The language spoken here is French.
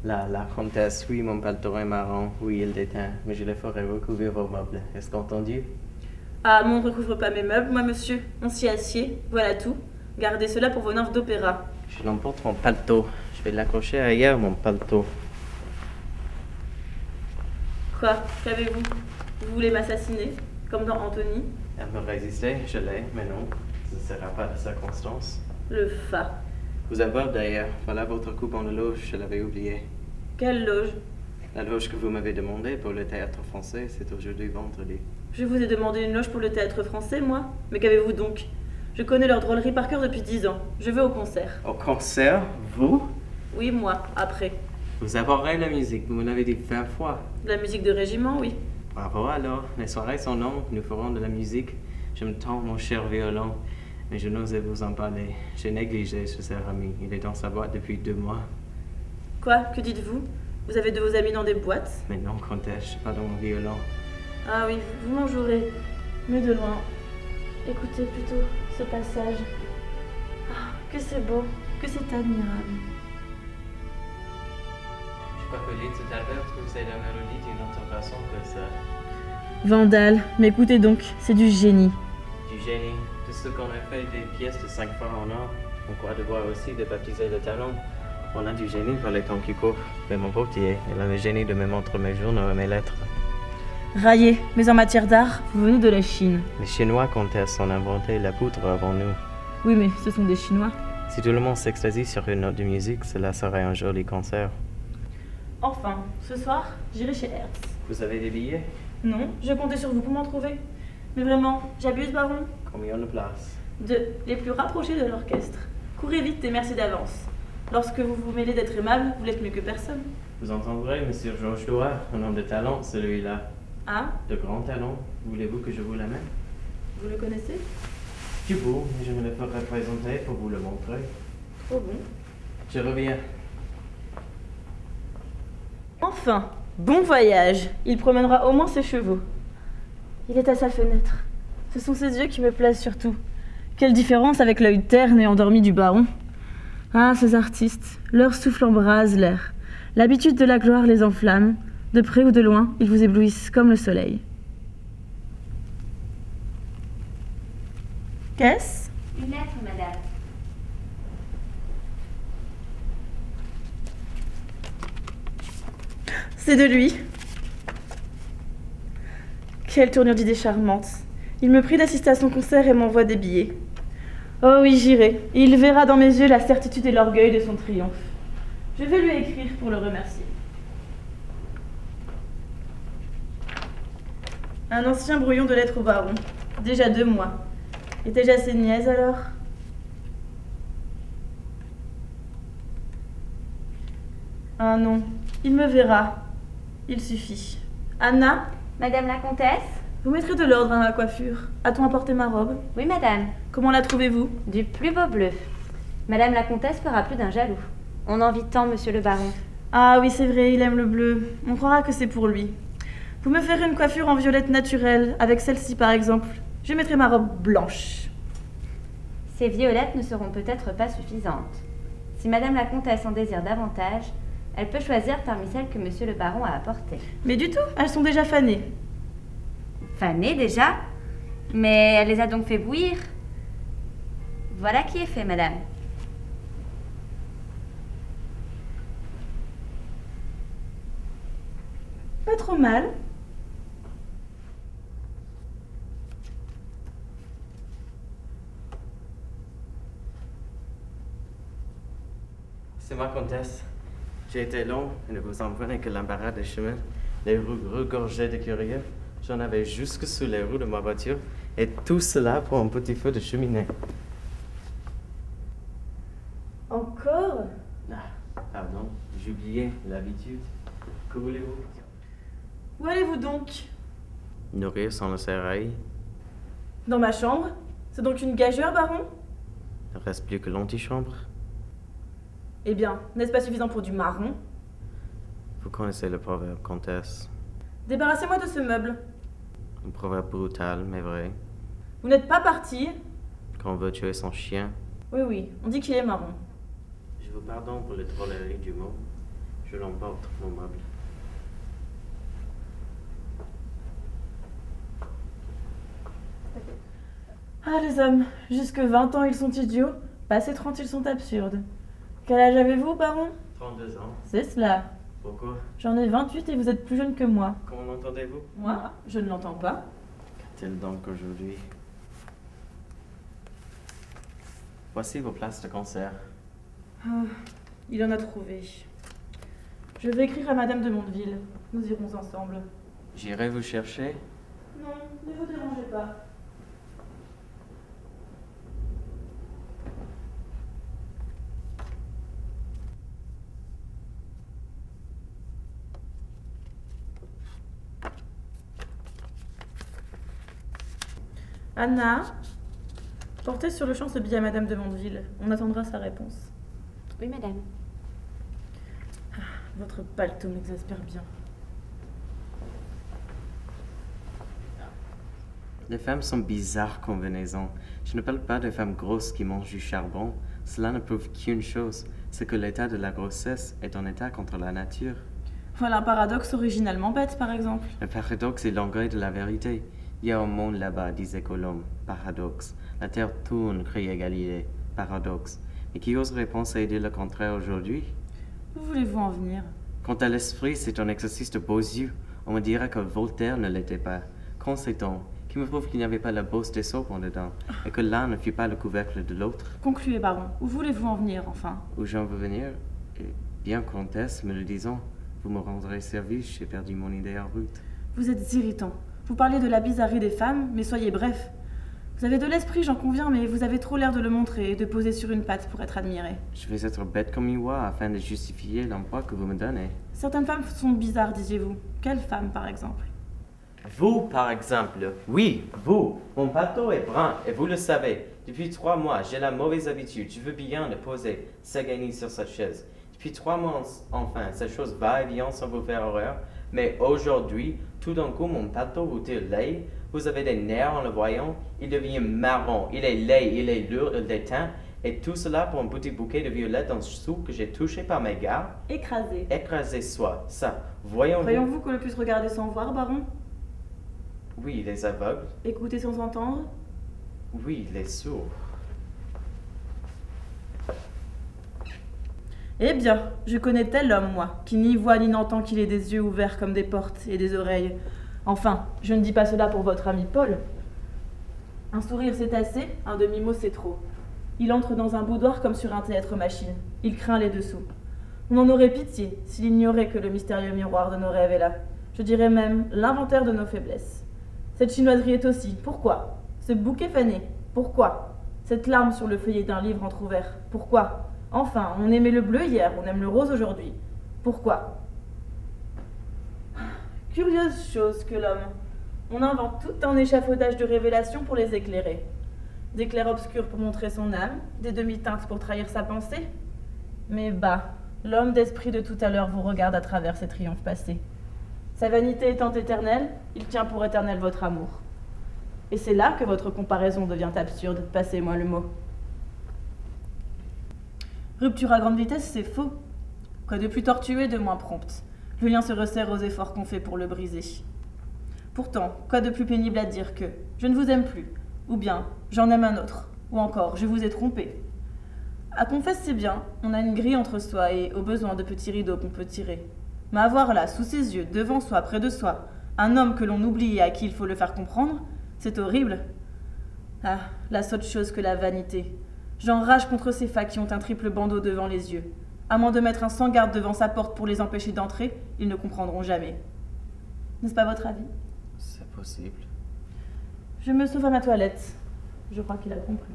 La comtesse, oui, mon paletot est marron, oui, il déteint, mais je le ferai recouvrir vos meubles. Est-ce qu'entendu? Ah, mais on ne recouvre pas mes meubles, moi, monsieur. On s'y assied, voilà tout. Gardez cela pour vos nymphes d'opéra. Je l'emporte mon paletot. Je vais l'accrocher ailleurs, mon paletot. Quoi? Qu'avez-vous? Vous voulez m'assassiner? Comme dans Anthony? Elle me résistait, je l'ai, mais non, ce ne sera pas de circonstance. Le fa. Vous aborde d'ailleurs, voilà votre coupe en loge, je l'avais oublié. Quelle loge? La loge que vous m'avez demandée pour le théâtre français, c'est aujourd'hui vendredi. Je vous ai demandé une loge pour le théâtre français, moi? Mais qu'avez-vous donc? Je connais leur drôlerie par cœur depuis 10 ans. Je vais au concert. Au concert? Vous? Oui, moi, après. Vous abordez la musique, vous me l'avez dit 20 fois. De la musique de régiment, oui. Bravo alors, les soirées sont longues, nous ferons de la musique. Je me tends mon cher violon, mais je n'osais vous en parler. J'ai négligé ce cher ami, il est dans sa boîte depuis 2 mois. Quoi? Que dites-vous? Vous avez de vos amis dans des boîtes? Mais non, comtesse, je suis pas dans mon violon. Ah oui, vous m'en jouerez, mais de loin. Écoutez plutôt ce passage. Ah, que c'est beau, que c'est admirable. Je crois que Lise Talbert trouve c'est la mélodie d'une autre façon que ça. Vandale, mais écoutez donc, c'est du génie. Du génie, tout ce qu'on a fait des pièces de 5 francs en or, on croit devoir aussi de baptiser le talent. On a du génie pour les temps qui courent, mais mon portier, il a le génie de me montrer mes journaux et mes lettres. Raillé, mais en matière d'art, vous venez de la Chine. Les Chinois, comtesse, ont inventé la poudre avant nous. Oui, mais ce sont des Chinois. Si tout le monde s'extasie sur une note de musique, cela serait un joli concert. Enfin, ce soir, j'irai chez Hertz. Vous avez des billets? Non, je comptais sur vous pour m'en trouver. Mais vraiment, j'abuse, baron. Combien de places? 2, les plus rapprochés de l'orchestre. Courez vite et merci d'avance. Lorsque vous vous mêlez d'être aimable, vous l'êtes mieux que personne. Vous entendrez, monsieur Georges Loire, un homme de talent, celui-là. Ah, De grand talent. Voulez-vous que je vous l'amène? vous le connaissez? Du beau, mais je me le ferai présenter pour vous le montrer. Trop bon. Je reviens. Enfin, bon voyage. Il promènera au moins ses chevaux. Il est à sa fenêtre. Ce sont ses yeux qui me plaisent surtout. Quelle différence avec l'œil terne et endormi du baron. Ah, ces artistes, leur souffle embrase l'air. L'habitude de la gloire les enflamme. De près ou de loin, ils vous éblouissent comme le soleil. Qu'est-ce? Une lettre, madame. C'est de lui. Quelle tournure d'idée charmante. Il me prie d'assister à son concert et m'envoie des billets. Oh oui, j'irai. Il verra dans mes yeux la certitude et l'orgueil de son triomphe. Je vais lui écrire pour le remercier. Un ancien brouillon de lettre au baron. Déjà 2 mois. Étais-je assez niaise alors? Ah non, il me verra. Il suffit. Anna, Madame la comtesse? vous mettrez de l'ordre à ma coiffure. A-t-on apporté ma robe? Oui, madame. Comment la trouvez-vous? Du plus beau bleu. Madame la comtesse fera plus d'un jaloux. On en vit tant, monsieur le baron. Ah oui, c'est vrai, il aime le bleu. On croira que c'est pour lui. Vous me ferez une coiffure en violette naturelle, avec celle-ci par exemple. Je mettrai ma robe blanche. Ces violettes ne seront peut-être pas suffisantes. Si madame la comtesse en désire davantage, elle peut choisir parmi celles que monsieur le baron a apportées. Mais du tout, elles sont déjà fanées. Fanées déjà? Mais elle les a donc fait bouillir. Voilà qui est fait, madame. Pas trop mal. C'est ma comtesse. J'ai été long et ne vous en prenez que l'embarras des chemins. Les rues regorgeaient de curieux. J'en avais jusque sous les roues de ma voiture. Et tout cela pour un petit feu de cheminée. Encore? Ah, pardon, j'oubliais l'habitude. Que voulez-vous? Où allez-vous donc? Nourrir sans le sérail. Dans ma chambre? C'est donc une gageure, baron? Ne reste plus que l'antichambre. Eh bien, n'est-ce pas suffisant pour du marron? Vous connaissez le proverbe, comtesse. Débarrassez-moi de ce meuble. Un proverbe brutal, mais vrai. Vous n'êtes pas parti? Quand on veut tuer son chien. Oui, oui, on dit qu'il est marron. Je vous pardonne pour le drôlerie du mot. Je l'emporte, mon meuble. Ah, les hommes, jusque 20 ans ils sont idiots, passé 30 ils sont absurdes. Quel âge avez-vous, baron? 32 ans. C'est cela. Pourquoi? J'en ai 28 et vous êtes plus jeune que moi. Comment l'entendez-vous? Moi, je ne l'entends pas. Qu'a-t-il donc aujourd'hui? Voici vos places de concert. Ah, il en a trouvé. Je vais écrire à Madame de Mondeville. Nous irons ensemble. J'irai vous chercher. Non, ne vous dérangez pas. Anna, portez sur le champ ce billet à Madame de Mondeville. On attendra sa réponse. Oui, madame. Votre paletot m'exaspère bien. Les femmes sont bizarres combinaisons. Je ne parle pas de femmes grosses qui mangent du charbon. Cela ne prouve qu'une chose, c'est que l'état de la grossesse est en état contre la nature. Voilà un paradoxe originalement bête, par exemple. Le paradoxe est l'engrais de la vérité. Il y a un monde là-bas, disait Colombe. Paradoxe. La terre tourne, criait Galilée. Paradoxe. Mais qui oserait penser dire le contraire aujourd'hui? Où voulez-vous en venir? Quant à l'esprit, c'est un exercice de beaux yeux. On me dirait que Voltaire ne l'était pas. Qu'en sait-on? Qui me prouve qu'il n'y avait pas la bosse des saupes en dedans, et que l'un ne fut pas le couvercle de l'autre? Concluez, baron. Où voulez-vous en venir, enfin? Où j'en veux venir? Bien, comtesse, me le disons. Vous me rendrez service, j'ai perdu mon idée en route. Vous êtes irritant. Vous parlez de la bizarrerie des femmes, mais soyez bref. Vous avez de l'esprit, j'en conviens, mais vous avez trop l'air de le montrer et de poser sur une patte pour être admiré. Je vais être bête comme une oie afin de justifier l'emploi que vous me donnez. Certaines femmes sont bizarres, disiez-vous. Quelles femmes, par exemple? Vous, par exemple. Oui, vous. Mon bateau est brun, et vous le savez. Depuis 3 mois, j'ai la mauvaise habitude, je veux bien, de poser Sagani sur cette chaise. Depuis 3 mois, enfin, cette chose va et vient sans vous faire horreur. Mais aujourd'hui, tout d'un coup, mon bateau vous tire laid. Vous avez des nerfs en le voyant. Il devient marron, il est laid, il est lourd, il déteint. Et tout cela pour un petit bouquet de violettes en dessous que j'ai touché par mes gardes. Écrasé. Écrasé soit, ça. Voyons-vous. Croyons-vous qu'on le puisse regarder sans voir, baron? Oui, les aveugles. Écouter sans entendre? Oui, les sourds. Eh bien, je connais tel homme, moi, qui ni voit ni n'entend qu'il ait des yeux ouverts comme des portes et des oreilles. Enfin, je ne dis pas cela pour votre ami Paul. Un sourire c'est assez, un demi-mot c'est trop. Il entre dans un boudoir comme sur un théâtre-machine. Il craint les dessous. On en aurait pitié s'il ignorait que le mystérieux miroir de nos rêves est là. Je dirais même l'inventaire de nos faiblesses. Cette chinoiserie est aussi. Pourquoi? Ce bouquet fané. Pourquoi? Cette larme sur le feuillet d'un livre entrouvert. Pourquoi? Enfin, on aimait le bleu hier, on aime le rose aujourd'hui. Pourquoi? Curieuse chose que l'homme. On invente tout un échafaudage de révélations pour les éclairer. Des clairs-obscurs pour montrer son âme, des demi-teintes pour trahir sa pensée. Mais bah, l'homme d'esprit de tout à l'heure vous regarde à travers ses triomphes passés. Sa vanité étant éternelle, il tient pour éternel votre amour. Et c'est là que votre comparaison devient absurde, passez-moi le mot. Rupture à grande vitesse, c'est faux. Quoi de plus tortueux, de moins prompte. Le lien se resserre aux efforts qu'on fait pour le briser. Pourtant, quoi de plus pénible à dire que « je ne vous aime plus » ou bien « j'en aime un autre » ou encore « je vous ai trompé ». À confesse, c'est bien, on a une grille entre soi et, au besoin, de petits rideaux qu'on peut tirer. Mais avoir là, sous ses yeux, devant soi, près de soi, un homme que l'on oublie et à qui il faut le faire comprendre, c'est horrible. Ah, la sotte chose que la vanité. J'enrage contre ces fats qui ont un triple bandeau devant les yeux. À moins de mettre un sans-garde devant sa porte pour les empêcher d'entrer, ils ne comprendront jamais. N'est-ce pas votre avis? C'est possible. Je me sauve à ma toilette. Je crois qu'il a compris.